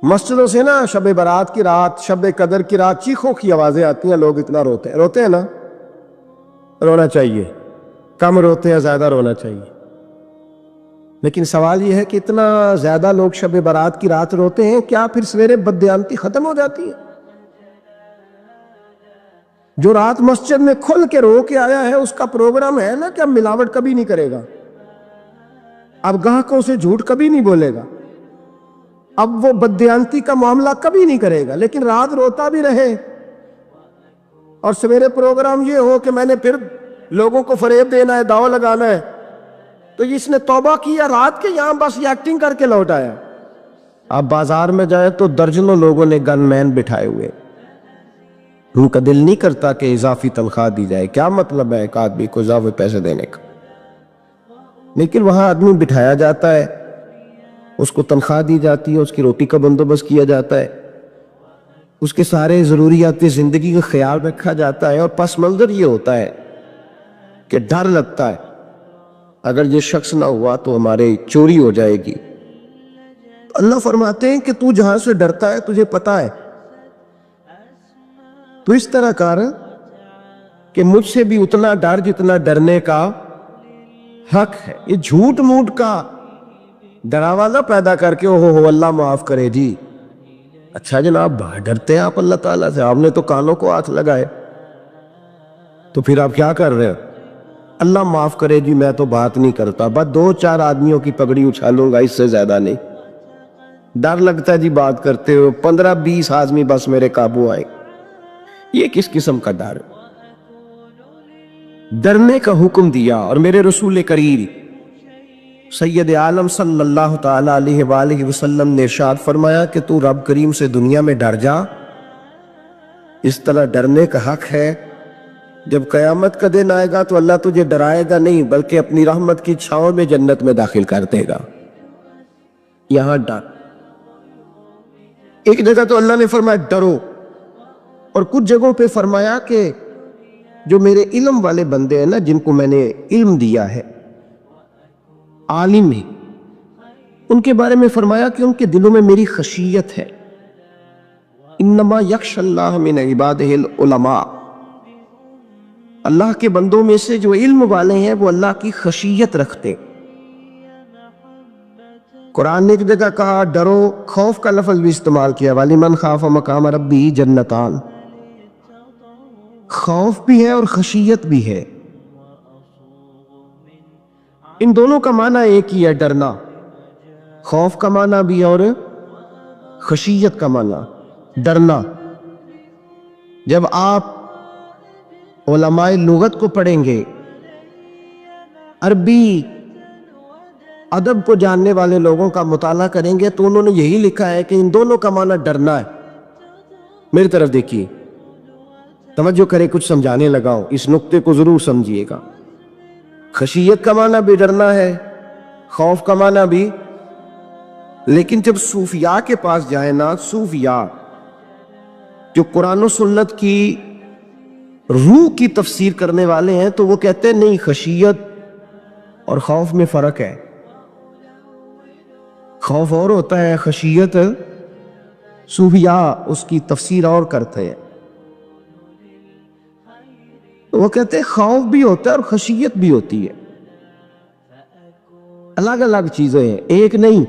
مسجدوں سے نا شب برات کی رات، شب قدر کی رات چیخوں کی آوازیں آتی ہیں، لوگ اتنا روتے ہیں نا. رونا چاہیے، کم روتے ہیں، زیادہ رونا چاہیے. لیکن سوال یہ ہے کہ اتنا زیادہ لوگ شب برات کی رات روتے ہیں، کیا پھر سویرے بددیانتی ختم ہو جاتی ہے؟ جو رات مسجد میں کھل کے رو کے آیا ہے اس کا پروگرام ہے نا کہ اب ملاوٹ کبھی نہیں کرے گا، اب گاہکوں سے جھوٹ کبھی نہیں بولے گا، اب وہ بددیانتی کا معاملہ کبھی نہیں کرے گا. لیکن رات روتا بھی رہے اور سویرے پروگرام یہ ہو کہ میں نے پھر لوگوں کو فریب دینا ہے، داؤ لگانا ہے، تو اس نے توبہ کیا رات کے، یہاں بس یہ ایکٹنگ کر کے لوٹ آیا. آپ بازار میں جائیں تو درجنوں لوگوں نے گن مین بٹھائے ہوئے، ان کا دل نہیں کرتا کہ اضافی تنخواہ دی جائے. کیا مطلب ہے ایک آدمی کو اضافی پیسے دینے کا؟ لیکن وہاں آدمی بٹھایا جاتا ہے، اس کو تنخواہ دی جاتی ہے، اس کی روٹی کا بندوبست کیا جاتا ہے، اس کے سارے ضروریات زندگی کا خیال رکھا جاتا ہے. اور پس منظر یہ ہوتا ہے کہ ڈر لگتا ہے اگر یہ شخص نہ ہوا تو ہمارے چوری ہو جائے گی. اللہ فرماتے ہیں کہ تو جہاں سے ڈرتا ہے تجھے پتا ہے، تو اس طرح کر کہ مجھ سے بھی اتنا ڈر جتنا ڈرنے کا حق ہے. یہ جھوٹ موٹ کا ڈراوا پیدا کر کے ہو اللہ معاف کرے جی. اچھا جناب، ڈرتے ہیں آپ اللہ تعالیٰ سے، آپ نے تو کانوں کو ہاتھ لگائے، تو پھر آپ کیا کر رہے ہیں؟ اللہ معاف کرے جی میں تو بات نہیں کرتا، بس 2-4 آدمیوں کی پگڑی اچھالوں گا، اس سے زیادہ نہیں. ڈر لگتا ہے جی بات کرتے ہو، 15-20 آدمی بس میرے قابو آئے. یہ کس قسم کا ڈر؟ ڈرنے کا حکم دیا. اور میرے رسول کریم سید عالم صلی اللہ تعالی علیہ وآلہ وسلم نے ارشاد فرمایا کہ تو رب کریم سے دنیا میں ڈر جا. اس طرح ڈرنے کا حق ہے. جب قیامت کا دن آئے گا تو اللہ تجھے ڈرائے گا نہیں، بلکہ اپنی رحمت کی چھاؤں میں جنت میں داخل کر دے گا. یہاں ڈر. ایک جگہ تو اللہ نے فرمایا ڈرو، اور کچھ جگہوں پہ فرمایا کہ جو میرے علم والے بندے ہیں نا، جن کو میں نے علم دیا ہے، عالم ہیں، ان کے بارے میں فرمایا کہ ان کے دلوں میں میری خشیت ہے. انما یخشی اللہ من عبادہ العلماء. اللہ کے بندوں میں سے جو علم والے ہیں وہ اللہ کی خشیت رکھتے. قرآن نے ایک جگہ کہا ڈرو، خوف کا لفظ بھی استعمال کیا، وَلِمَنْ خَافَ مَقَامَ رَبِّهِ جَنَّتَانِ. خوف بھی ہے اور خشیت بھی ہے. ان دونوں کا معنی ایک ہی ہے، ڈرنا. خوف کا معنی بھی اور خشیت کا معنی ڈرنا. جب آپ علماء لغت کو پڑھیں گے، عربی ادب کو جاننے والے لوگوں کا مطالعہ کریں گے، تو انہوں نے یہی لکھا ہے کہ ان دونوں کا معنی ڈرنا ہے. میری طرف دیکھیے، توجہ کرے، کچھ سمجھانے لگا ہوں، اس نقطے کو ضرور سمجھیے گا. خشیت کا معنی بھی ڈرنا ہے، خوف کا معنی بھی. لیکن جب صوفیاء کے پاس جائیں نا، صوفیاء جو قرآن و سنت کی روح کی تفسیر کرنے والے ہیں، تو وہ کہتے ہیں نہیں، خشیت اور خوف میں فرق ہے. خوف اور ہوتا ہے، خشیت صوفیاء اس کی تفسیر اور کرتے ہیں. وہ کہتے ہیں خوف بھی ہوتا ہے اور خشیت بھی ہوتی ہے، الگ الگ چیزیں ہیں، ایک نہیں.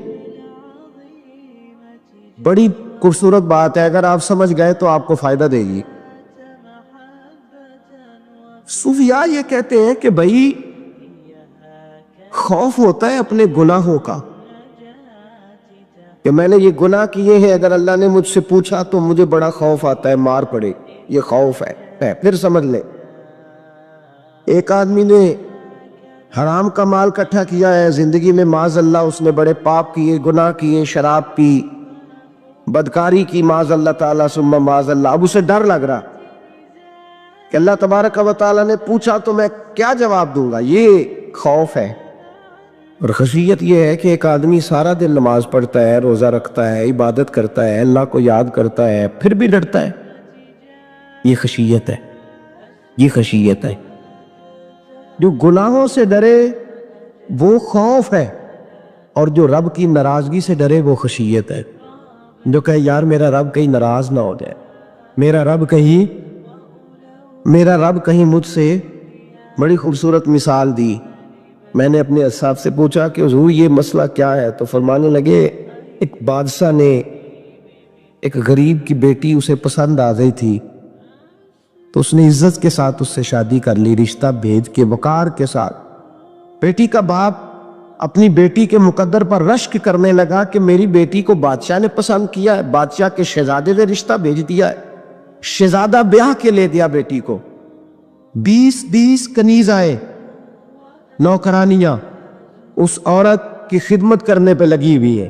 بڑی خوبصورت بات ہے، اگر آپ سمجھ گئے تو آپ کو فائدہ دے گی. صوفیاء یہ کہتے ہیں کہ بھائی خوف ہوتا ہے اپنے گناہوں کا، کہ میں نے یہ گناہ کیے ہیں، اگر اللہ نے مجھ سے پوچھا تو مجھے بڑا خوف آتا ہے مار پڑے، یہ خوف ہے. پھر سمجھ لے، ایک آدمی نے حرام کا مال اکٹھا کیا ہے زندگی میں، معاذ اللہ اس نے بڑے پاپ کیے، گناہ کیے، شراب پی، بدکاری کی، معاذ اللہ تعالیٰ ثم معاذ اللہ. اب اسے ڈر لگ رہا کہ اللہ تبارک و تعالیٰ نے پوچھا تو میں کیا جواب دوں گا. یہ خوف ہے. اور خشیت یہ ہے کہ ایک آدمی سارا دن نماز پڑھتا ہے، روزہ رکھتا ہے، عبادت کرتا ہے، اللہ کو یاد کرتا ہے، پھر بھی ڈرتا ہے. یہ خشیت ہے، یہ خشیت ہے. جو گناہوں سے ڈرے وہ خوف ہے، اور جو رب کی ناراضگی سے ڈرے وہ خشیت ہے. جو کہے یار میرا رب کہیں ناراض نہ ہو جائے، میرا رب کہیں مجھ سے، بڑی خوبصورت مثال دی۔ میں نے اپنے اصحاب سے پوچھا کہ حضور یہ مسئلہ کیا ہے؟ تو فرمانے لگے ایک بادشاہ نے ایک غریب کی بیٹی اسے پسند آ گئی تھی، تو اس نے عزت کے ساتھ اس سے شادی کر لی، رشتہ بھیج کے وقار کے ساتھ۔ بیٹی کا باپ اپنی بیٹی کے مقدر پر رشک کرنے لگا کہ میری بیٹی کو بادشاہ نے پسند کیا ہے، بادشاہ کے شہزادے نے رشتہ بھیج دیا ہے، شہزادہ بیاہ کے لے دیا بیٹی کو۔ 20 کنیز آئے، نوکرانیاں اس عورت کی خدمت کرنے پہ لگی ہوئی ہے،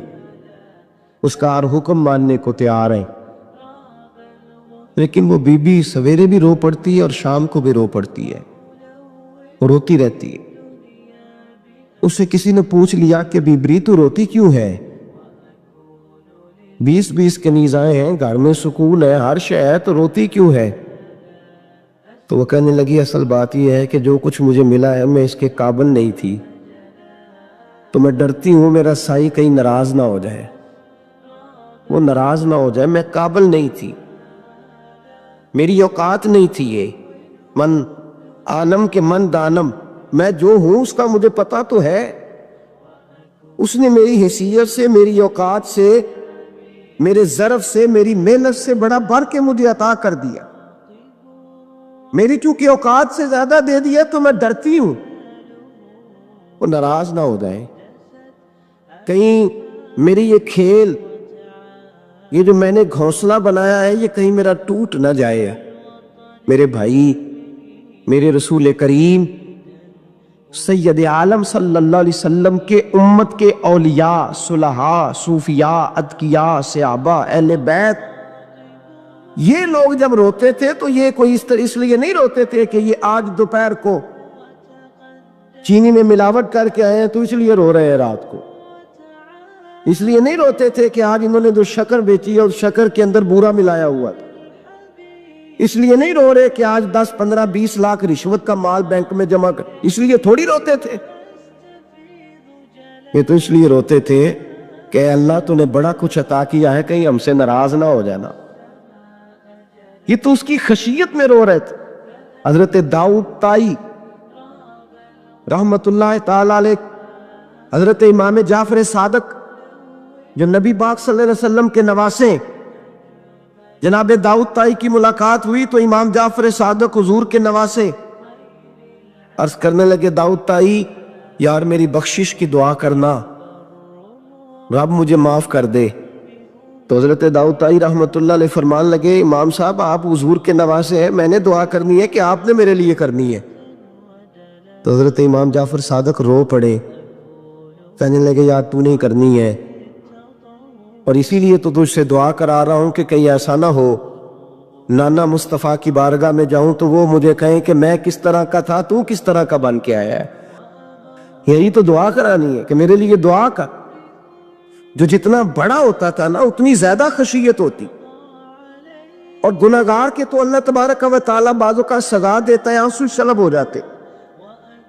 اس کا ہر حکم ماننے کو تیار ہے، لیکن وہ بی بی سویرے بھی رو پڑتی ہے اور شام کو بھی رو پڑتی ہے، وہ روتی رہتی ہے۔ اس سے کسی نے پوچھ لیا کہ بیبری تو روتی کیوں ہے؟ 20 کنیز آئے ہیں، گھر میں سکون ہے، ہر شے ہے، تو روتی کیوں ہے؟ تو وہ کہنے لگی اصل بات یہ ہے کہ جو کچھ مجھے ملا ہے میں اس کے قابل نہیں تھی، تو میں ڈرتی ہوں میرا سائی کہیں ناراض نہ ہو جائے، وہ ناراض نہ ہو جائے، میں قابل نہیں تھی، میری اوقات نہیں تھی۔ یہ من عالم کے من دانم، میں جو ہوں اس کا مجھے پتا تو ہے، اس نے میری حیثیت سے، میری اوقات سے، میرے ظرف سے، میری محنت سے بڑا بڑھ کے مجھے عطا کر دیا، میری چونکہ اوقات سے زیادہ دے دیا تو میں ڈرتی ہوں وہ ناراض نہ ہو جائے، کہیں میری یہ کھیل، یہ جو میں نے گھونسلہ بنایا ہے یہ کہیں میرا ٹوٹ نہ جائے۔ میرے بھائی، میرے رسول کریم سید عالم صلی اللہ علیہ وسلم کے امت کے اولیاء، صلحاء، صوفیاء، اتقیاء، صحابہ، اہل بیت، یہ لوگ جب روتے تھے تو یہ کوئی اس لیے نہیں روتے تھے کہ یہ آج دوپہر کو چینی میں ملاوٹ کر کے آئے ہیں تو اس لیے رو رہے ہیں رات کو، اس لیے نہیں روتے تھے کہ آج انہوں نے جو شکر بیچی ہے اور شکر کے اندر بورا ملایا ہوا تھا، اس لیے نہیں رو رہے کہ آج 10 15 20 لاکھ رشوت کا مال بینک میں جمع کر، اس لیے تھوڑی روتے تھے، یہ تو اس لیے روتے تھے کہ اللہ تو نے بڑا کچھ عطا کیا ہے، کہیں ہم سے ناراض نہ ہو جانا، یہ تو اس کی خشیت میں رو رہے تھے۔ حضرت داؤد طائی رحمت اللہ تعالی علیہ، حضرت امام جعفر صادق جو نبی پاک صلی اللہ علیہ وسلم کے نواسے، جناب داؤد طائی کی ملاقات ہوئی تو امام جعفر صادق حضور کے نواسے عرض کرنے لگے داؤد طائی یار میری بخشش کی دعا کرنا، رب مجھے معاف کر دے۔ تو حضرت داؤد طائی رحمت اللہ علیہ فرمان لگے امام صاحب آپ حضور کے نواسے ہیں، میں نے دعا کرنی ہے کہ آپ نے میرے لیے کرنی ہے؟ تو حضرت امام جعفر صادق رو پڑے، کہنے لگے یار تو نہیں کرنی ہے، اور اسی لیے تو تجھ سے دعا کرا رہا ہوں کہ کہیں ایسا نہ ہو نانا مصطفیٰ کی بارگاہ میں جاؤں تو وہ مجھے کہیں کہ میں کس طرح کا تھا تو کس طرح کا بن کے آیا ہے، یہی تو دعا کرانی ہے کہ میرے لیے دعا کر۔ جو جتنا بڑا ہوتا تھا نا اتنی زیادہ خشیت ہوتی، اور گناہگار کے تو اللہ تبارک و تعالیٰ بعضوں کا سزا دیتا ہے، آنسو شلب ہو جاتے،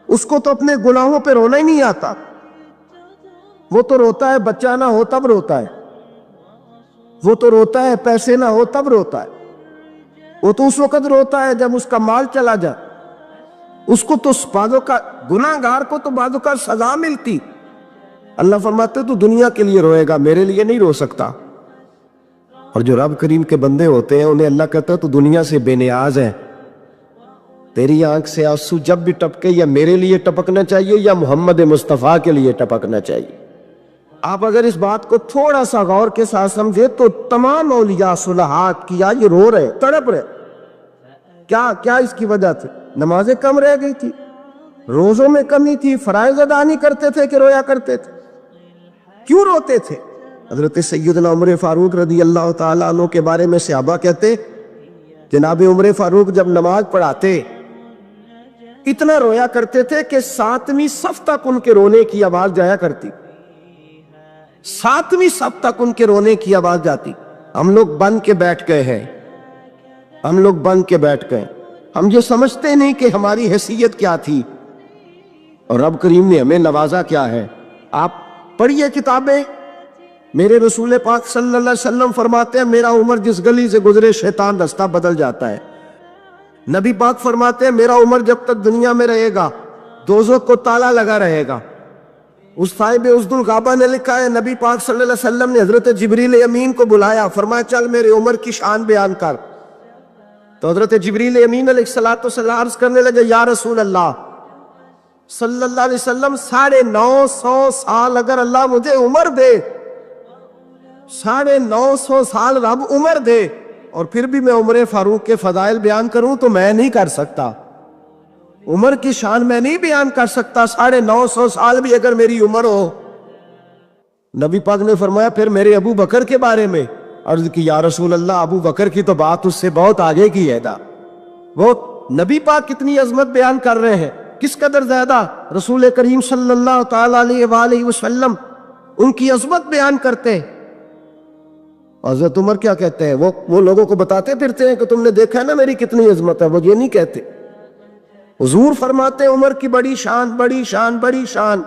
اس کو تو اپنے گناہوں پہ رونا ہی نہیں آتا، وہ تو روتا ہے بچہ نہ ہو تب روتا ہے، وہ تو روتا ہے پیسے نہ ہو تب روتا ہے، وہ تو اس وقت روتا ہے جب اس کا مال چلا جائے، اس کو تو بعضوں کا گناہگار کو تو بعضوں کا سزا ملتی، اللہ فرماتے تو دنیا کے لیے روئے گا میرے لیے نہیں رو سکتا۔ اور جو رب کریم کے بندے ہوتے ہیں انہیں اللہ کہتا ہے تو دنیا سے بے نیاز ہے، تیری آنکھ سے آنسو جب بھی ٹپکے یا میرے لیے ٹپکنا چاہیے یا محمد مصطفیٰ کے لیے ٹپکنا چاہیے۔ آپ اگر اس بات کو تھوڑا سا غور کے ساتھ سمجھے تو تمام اولیاء صلحاء کیا یہ رو رہے تڑپ رہے، کیا اس کی وجہ تھی؟ نمازیں کم رہ گئی تھی، روزوں میں کمی تھی، فرائض ادا نہیں کرتے تھے کہ رویا کرتے تھے؟ کیوں روتے تھے؟ حضرت سیدنا عمر فاروق رضی اللہ تعالیٰ عنہ کے بارے میں صحابہ کہتے جناب عمر فاروق جب نماز پڑھاتے اتنا رویا کرتے تھے کہ 7ویں صف تک ان کے رونے کی آواز جایا کرتی، 7ویں صف تک ان کے رونے کی آواز جاتی۔ ہم لوگ بن کے بیٹھ گئے ہیں، ہم لوگ بن کے بیٹھ گئے، ہم یہ سمجھتے نہیں کہ ہماری حیثیت کیا تھی اور رب کریم نے ہمیں نوازا کیا ہے۔ آپ پڑھیے کتابیں، میرے رسول پاک صلی اللہ علیہ وسلم فرماتے ہیں میرا عمر جس گلی سے گزرے شیطان رستہ بدل جاتا ہے. نبی پاک فرماتے ہیں میرا عمر جب تک دنیا میں رہے گا دوزخ کو تالا لگا رہے گا. اس صاحب اسد الغابہ نے لکھا ہے نبی پاک صلی اللہ علیہ وسلم نے حضرت جبریل امین کو بلایا, فرمایا چل میرے عمر کی شان بیان کر. تو حضرت جبریل امین علیہ السلام عرض کرنے لگے یا رسول اللہ صلی اللہ علیہ وسلم 950 سال اگر اللہ مجھے عمر دے, 950 سال رب عمر دے, اور پھر بھی میں عمر فاروق کے فضائل بیان کروں تو میں نہیں کر سکتا. عمر کی شان میں نہیں بیان کر سکتا, 950 سال بھی اگر میری عمر ہو. نبی پاک نے فرمایا پھر میرے ابو بکر کے بارے میں. عرض کی یا رسول اللہ ابو بکر کی تو بات اس سے بہت آگے کی ہے نا. وہ نبی پاک کتنی عظمت بیان کر رہے ہیں, کس قدر زیادہ رسول کریم صلی اللہ تعالی علیہ وآلہ وسلم ان کی عظمت بیان کرتے ہیں. حضرت عمر کیا کہتے ہیں, وہ لوگوں کو بتاتے پھرتے ہیں کہ تم نے دیکھا ہے نا میری کتنی عظمت ہے, وہ یہ نہیں کہتے. حضور فرماتے ہیں عمر کی بڑی شان بڑی شان بڑی شان.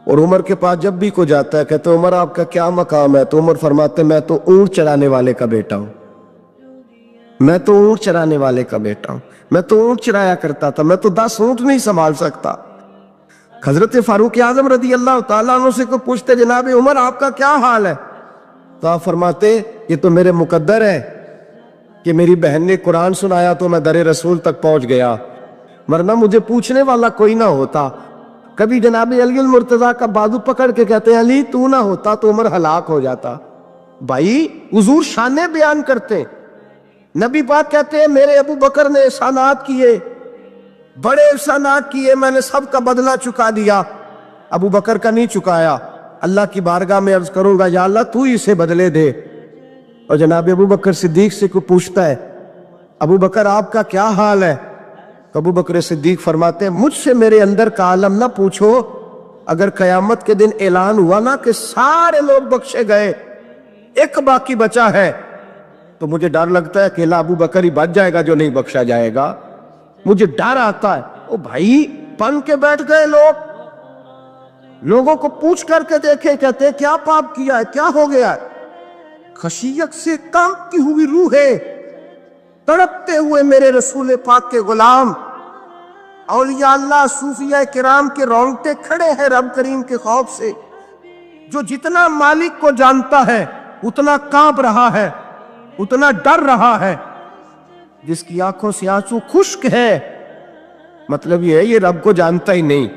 اور عمر کے پاس جب بھی کوئی جاتا ہے کہتے ہیں عمر آپ کا کیا مقام ہے, تو عمر فرماتے ہیں میں تو اونٹ چرانے والے کا بیٹا ہوں, میں تو اونٹ چرانے والے کا بیٹا ہوں, میں تو اونٹ چرایا کرتا تھا, میں تو 10 اونٹ نہیں سنبھال سکتا. حضرت فاروق اعظم رضی اللہ تعالیٰ عنہ سے کو پوچھتے جناب عمر آپ کا کیا حال ہے, تو آپ فرماتے یہ تو میرے مقدر ہے کہ میری بہن نے قرآن سنایا تو میں در رسول تک پہنچ گیا, ورنہ مجھے پوچھنے والا کوئی نہ ہوتا. کبھی جناب علی المرتضیٰ کا بازو پکڑ کے کہتے ہیں علی تو نہ ہوتا تو عمر ہلاک ہو جاتا. بھائی حضور شانیں بیان کرتے. نبی پاک کہتے ہیں میرے ابو بکر نے احسانات کیے, بڑے احسانات کیے, میں نے سب کا بدلہ چکا دیا, ابو بکر کا نہیں چکایا. اللہ کی بارگاہ میں عرض کروں گا یا اللہ تو ہی اسے بدلے دے. اور جناب ابو بکر صدیق سے کوئی پوچھتا ہے ابو بکر آپ کا کیا حال ہے, ابو بکر صدیق فرماتے ہیں مجھ سے میرے اندر کا عالم نہ پوچھو, اگر قیامت کے دن اعلان ہوا نا کہ سارے لوگ بخشے گئے ایک باقی بچا ہے تو مجھے ڈر لگتا ہے اکیلا ابو بکر ہی بچ جائے گا جو نہیں بخشا جائے گا. مجھے ڈر آتا ہے. او بھائی بن کے بیٹھ گئے لوگ, لوگوں کو پوچھ کر کے دیکھے کہتے ہیں کیا پاپ کیا ہے, کیا ہو گیا ہے. خشیت سے کانپتی ہوئی روحیں, تڑپتے ہوئے میرے رسول پاک کے غلام, اولیاء اللہ صوفیاء کرام کے رونگٹے کھڑے ہیں رب کریم کے خوف سے. جو جتنا مالک کو جانتا ہے اتنا کانپ رہا ہے, اتنا ڈر رہا ہے. جس کی آنکھوں سے آنسو خشک ہے مطلب یہ ہے یہ رب کو جانتا ہی نہیں.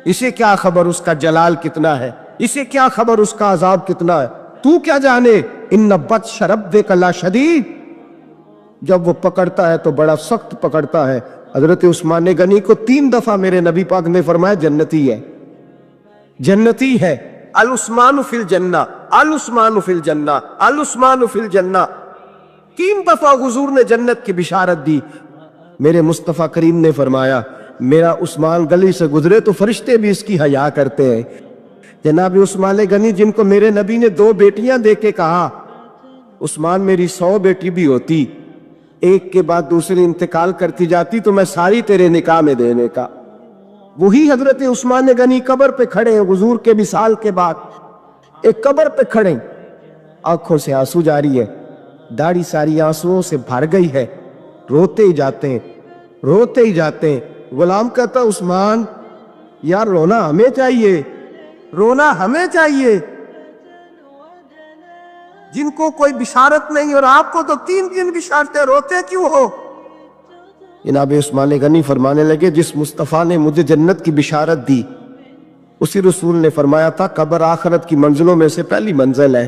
اسے کیا خبر اس کا جلال کتنا ہے, اسے کیا خبر اس کا عذاب کتنا ہے, تو کیا جانے. ان بطش ربک لشدید, جب وہ پکڑتا ہے تو بڑا سخت پکڑتا ہے. حضرت عثمان غنی کو 3 دفعہ میرے نبی پاک نے فرمایا جنتی ہے, جنتی ہے. العثمان فی الجنہ, العثمان فی الجنہ, العثمان فی الجنہ. 3 دفعہ حضور نے جنت کی بشارت دی. میرے مصطفیٰ کریم نے فرمایا میرا عثمان گلی سے گزرے تو فرشتے بھی اس کی حیا کرتے ہیں. جناب عثمان غنی جن کو میرے نبی نے 2 بیٹیاں دے کے کہا عثمان میری 100 بیٹی بھی ہوتی, ایک کے بعد دوسری انتقال کرتی جاتی تو میں ساری تیرے نکاح میں دینے کا. وہی حضرت عثمان غنی قبر پہ کھڑے ہیں حضور کے وصال کے بعد, ایک قبر پہ کھڑے, آنکھوں سے آنسو جاری ہے, داڑھی ساری آنسوؤں سے بھر گئی ہے, روتے ہی جاتے ہیں, روتے ہی جاتے ہیں. غلام کہتا عثمان یار رونا ہمیں چاہیے, رونا ہمیں چاہیے, جن کو کوئی بشارت نہیں اور آپ کو تو 3 بشارتیں, روتے کیوں ہو. جناب عثمان غنی فرمانے لگے جس مصطفیٰ نے مجھے جنت کی بشارت دی اسی رسول نے فرمایا تھا قبر آخرت کی منزلوں میں سے پہلی منزل ہے,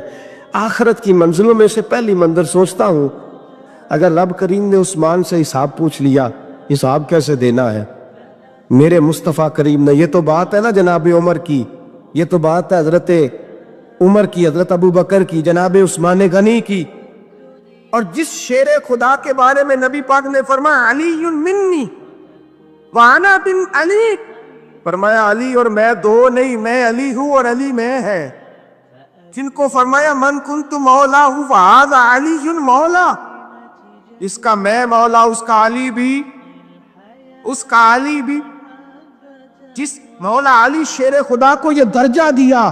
آخرت کی منزلوں میں سے پہلی منزل. سوچتا ہوں اگر رب کریم نے عثمان سے حساب پوچھ لیا حساب کیسے دینا ہے. میرے مصطفیٰ کریم نے, یہ تو بات ہے نا جناب عمر کی, یہ تو بات ہے حضرت عمر کی, حضرت ابو بکر کی, جناب عثمان غنی کی. اور جس شیر خدا کے بارے میں نبی پاک نے فرمایا علی منی وانا بن علی, فرمایا علی اور میں 2 نہیں, میں علی ہوں اور علی میں ہے. جن کو فرمایا من کنت مولا ہوں فہذا علی مولا, اس کا میں مولا اس کا علی بھی, اس کا علی بھی. جس مولا علی شیر خدا کو یہ درجہ دیا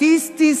30-30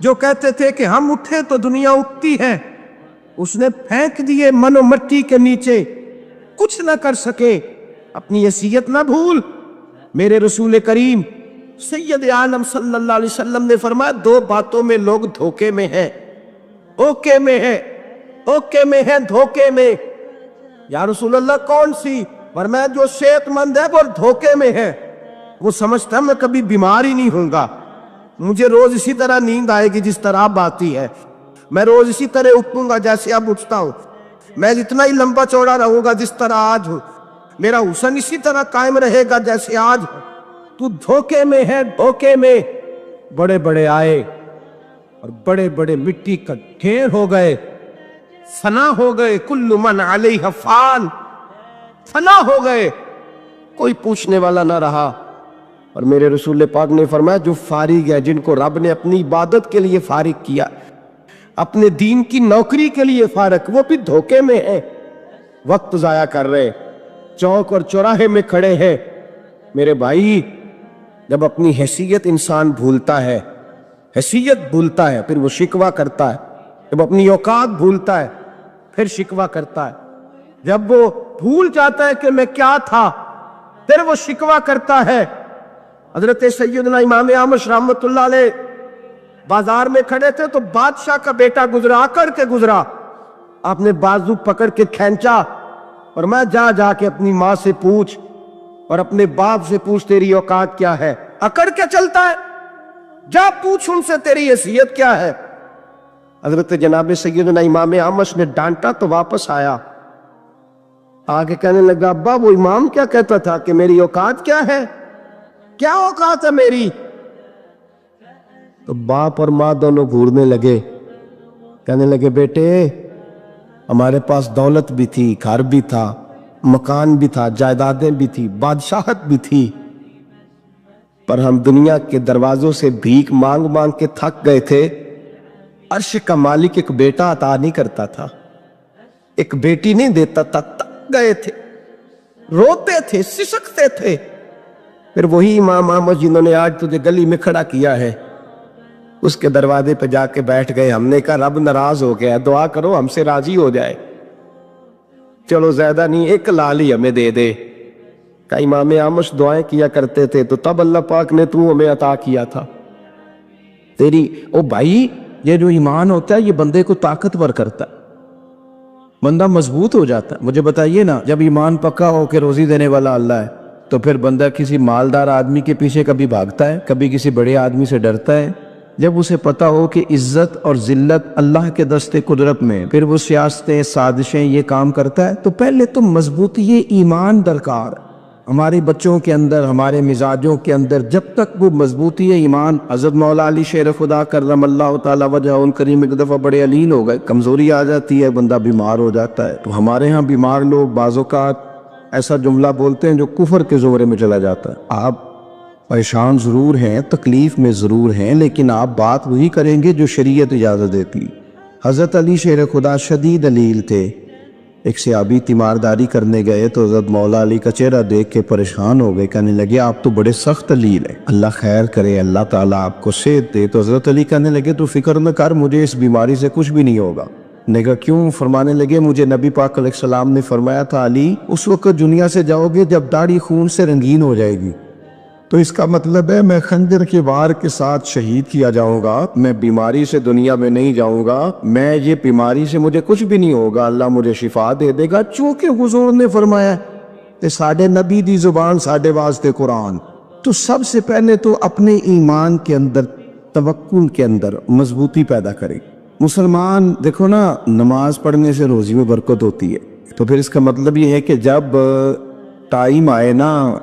جو کہتے تھے کہ ہم اٹھے تو دنیا اٹھتی ہے، اس نے پھینک دیے من و مٹی کے نیچے، کچھ نہ کر سکے۔ اپنی حیثیت نہ بھول۔ میرے رسول کریم سید عالم صلی اللہ علیہ وسلم نے فرمایا دو باتوں میں لوگ دھوکے میں ہیں، اوکے میں ہے، اوکے میں ہے، دھوکے میں۔ یا رسول اللہ کون سی؟ فرمایا جو صحت مند ہے وہ دھوکے میں ہے، وہ سمجھتا ہے میں کبھی بیمار ہی نہیں ہوں گا، مجھے روز اسی طرح نیند آئے گی جس طرح اب آتی ہے، میں روز اسی طرح اٹھوں گا جیسے اب اٹھتا ہوں، میں اتنا ہی لمبا چوڑا رہوں گا جس طرح آج ہوں، میرا حسن اسی طرح قائم رہے گا جیسے آج ہوں۔ تو دھوکے میں ہے، دھوکے میں۔ بڑے بڑے آئے اور بڑے بڑے مٹی کا ڈھیر ہو گئے، فنا ہو گئے، کل من علیہ فان، فنا ہو گئے، کوئی پوچھنے والا نہ رہا۔ اور میرے رسول پاک نے فرمایا جو فارغ ہے، جن کو رب نے اپنی عبادت کے لیے فارغ کیا، اپنے دین کی نوکری کے لیے فارغ، وہ بھی دھوکے میں ہے، وقت ضائع کر رہے، چوک اور چوراہے میں کھڑے ہیں۔ میرے بھائی، جب اپنی حیثیت انسان بھولتا ہے، حیثیت بھولتا ہے، پھر وہ شکوہ کرتا ہے۔ جب اپنی اوقات بھولتا ہے پھر شکوہ کرتا ہے۔ جب وہ بھول جاتا ہے کہ میں کیا تھا، پھر وہ شکوہ کرتا ہے۔ حضرت سیدنا امام اعمش رحمۃ اللہ علیہ بازار میں کھڑے تھے تو بادشاہ کا بیٹا گزرا، آ کر کے گزرا، آپ نے بازو پکڑ کے کھینچا اور میں جا کے اپنی ماں سے پوچھ اور اپنے باپ سے پوچھ تیری اوقات کیا ہے۔ اکڑ کے چلتا ہے، جا پوچھ ان سے تیری حیثیت کیا ہے۔ حضرت جناب سیدنا امام اعمش نے ڈانٹا تو واپس آیا، آگے کہنے لگا ابا وہ امام کیا کہتا تھا کہ میری اوقات کیا ہے، کیا اوقات ہے میری؟ تو باپ اور ماں دونوں گھورنے لگے، کہنے لگے بیٹے ہمارے پاس دولت بھی تھی، گھر بھی تھا، مکان بھی تھا، جائیدادیں بھی تھی، بادشاہت بھی تھی، پر ہم دنیا کے دروازوں سے بھیک مانگ مانگ کے تھک گئے تھے۔ عرش کا مالک ایک بیٹا عطا نہیں کرتا تھا، ایک بیٹی نہیں دیتا تھا، تھک گئے تھے، روتے تھے، سسکتے تھے۔ پھر وہی امام احمد جنہوں نے آج تجھے گلی میں کھڑا کیا ہے، اس کے دروازے پہ جا کے بیٹھ گئے۔ ہم نے کہا رب ناراض ہو گیا، دعا کرو ہم سے راضی ہو جائے، چلو زیادہ نہیں، ایک لال ہی ہمیں دے دے۔ کہ امام اعمش دعائیں کیا کرتے تھے تو تب اللہ پاک نے تو ہمیں عطا کیا تھا تیری۔ او بھائی، یہ جو ایمان ہوتا ہے یہ بندے کو طاقتور کرتا ہے، بندہ مضبوط ہو جاتا ہے۔ مجھے بتائیے نا، جب ایمان پکا ہو کہ روزی دینے والا اللہ ہے تو پھر بندہ کسی مالدار آدمی کے پیچھے کبھی بھاگتا ہے، کبھی کسی بڑے آدمی سے ڈرتا ہے؟ جب اسے پتا ہو کہ عزت اور ذلت اللہ کے دست قدرت میں، پھر وہ سیاستیں، سازشیں یہ کام کرتا ہے۔ تو پہلے تو مضبوطی ایمان درکار ہے ہمارے بچوں کے اندر، ہمارے مزاجوں کے اندر۔ جب تک وہ مضبوطی ایمان، حضرت مولا علی شیر خدا کرم اللہ تعالی وجہ ان کریم ایک دفعہ بڑے علین ہو گئے، کمزوری آ جاتی ہے، بندہ بیمار ہو جاتا ہے۔ تو ہمارے ہاں بیمار لوگ بعض اوقات ایسا جملہ بولتے ہیں جو کفر کے زمرے میں چلا جاتا ہے۔ آپ پریشان ضرور ہیں، تکلیف میں ضرور ہیں، لیکن آپ بات وہی کریں گے جو شریعت اجازت دیتی۔ حضرت علی شیر خدا شدید علیل تھے، ایک صحابی تیمارداری کرنے گئے تو حضرت مولا علی کا چہرہ دیکھ کے پریشان ہو گئے، کہنے لگے آپ تو بڑے سخت علیل ہیں، اللہ خیر کرے، اللہ تعالیٰ آپ کو صحت دے۔ تو حضرت علی کہنے لگے تو فکر نہ کر، مجھے اس بیماری سے کچھ بھی نہیں ہوگا۔ نے کہا کیوں؟ فرمانے لگے مجھے نبی پاک علیہ السلام نے فرمایا تھا علی اس وقت دنیا سے جاؤ گے جب داڑھی خون سے رنگین ہو جائے گی، تو اس کا مطلب ہے میں خنجر کے وار کے ساتھ شہید کیا جاؤں گا، میں بیماری سے دنیا میں نہیں جاؤں گا، میں یہ بیماری سے مجھے کچھ بھی نہیں ہوگا، اللہ مجھے شفا دے دے گا۔ چونکہ حضور نے فرمایا کہ ساڈے نبی دی زبان ساڈے واسطے قرآن، تو سب سے پہلے تو اپنے ایمان کے اندر، توکل کے اندر مضبوطی پیدا کرے۔ مسلمان دیکھو نا، نماز پڑھنے سے روزی میں برکت ہوتی ہے، تو پھر اس کا مطلب یہ ہے کہ جب ٹائم آئے نا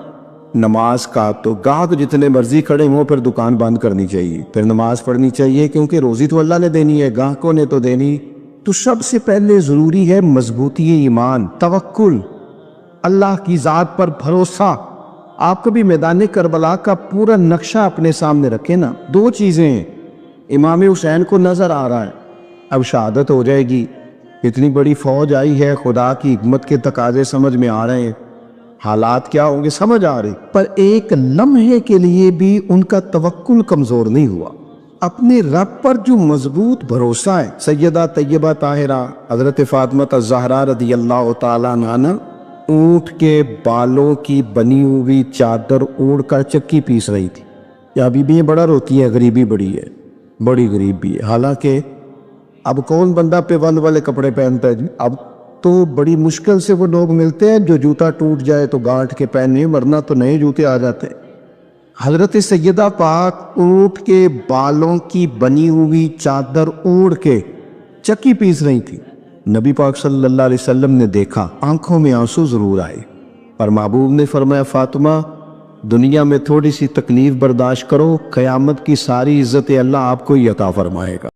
نماز کا تو گاہک جتنے مرضی کھڑے ہوں پھر دکان بند کرنی چاہیے، پھر نماز پڑھنی چاہیے، کیونکہ روزی تو اللہ نے دینی ہے، گاہکوں نے تو دینی۔ تو سب سے پہلے ضروری ہے مضبوطی ایمان، توکل، اللہ کی ذات پر بھروسہ۔ آپ کبھی میدان کربلا کا پورا نقشہ اپنے سامنے رکھیں نا، دو چیزیں ہیں، امام حسین کو نظر آ رہا ہے اب شہادت ہو جائے گی، اتنی بڑی فوج آئی ہے، خدا کی حکمت کے تقاضے سمجھ میں آ رہے ہیں، حالات کیا ہوں گے سمجھ آ رہی، پر ایک لمحے کے لیے بھی ان کا توکل کمزور نہیں ہوا۔ اپنے رب پر جو مضبوط بھروسہ ہے. سیدہ طیبہ طاہرہ حضرت فاطمہ الزہرا رضی اللہ تعالیٰ عنہ اونٹ کے بالوں کی بنی ہوئی چادر اوڑھ کر چکی پیس رہی تھی. یا بیوی بڑا روتی ہے، غریبی بڑی ہے، بڑی غریبی ہے. حالانکہ اب کون بندہ پیون والے کپڑے پہنتا ہے جی؟ اب تو بڑی مشکل سے وہ لوگ ملتے ہیں جو جوتا ٹوٹ جائے تو گانٹھ کے پہنے، ورنہ تو نئے جوتے آ جاتے ہیں. حضرت سیدہ پاک اونٹ کے بالوں کی بنی ہوئی چادر اوڑھ کے چکی پیس رہی تھی. نبی پاک صلی اللہ علیہ وسلم نے دیکھا، آنکھوں میں آنسو ضرور آئے، پر محبوب نے فرمایا فاطمہ دنیا میں تھوڑی سی تکلیف برداشت کرو، قیامت کی ساری عزت اللہ آپ کو ہی عطا فرمائے گا.